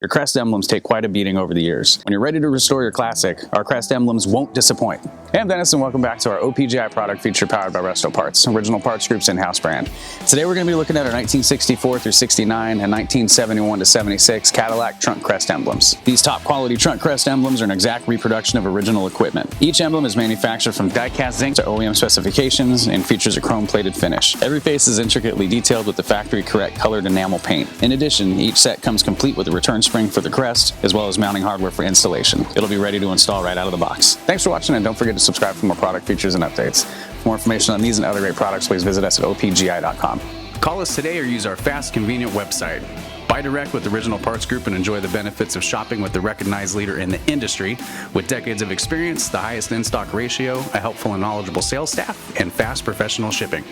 Your Crest emblems take quite a beating over the years. When you're ready to restore your classic, our Crest emblems won't disappoint. Hey, I'm Dennis and welcome back to our OPGI product feature powered by Resto Parts, Original Parts Group's in-house brand. Today we're going to be looking at our 1964 through 69 and 1971 to 76 Cadillac trunk Crest emblems. These top quality trunk Crest emblems are an exact reproduction of original equipment. Each emblem is manufactured from die-cast zinc to OEM specifications and features a chrome-plated finish. Every face is intricately detailed with the factory-correct colored enamel paint. In addition, each set comes complete with a return spring for the Crest, as well as mounting hardware for installation. It'll be ready to install right out of the box. Thanks for watching, and don't forget to subscribe for more product features and updates. For more information on these and other great products, please visit us at opgi.com. Call us today or use our fast, convenient website. Buy direct with Original Parts Group and enjoy the benefits of shopping with the recognized leader in the industry. With decades of experience, the highest in-stock ratio, a helpful and knowledgeable sales staff, and fast professional shipping.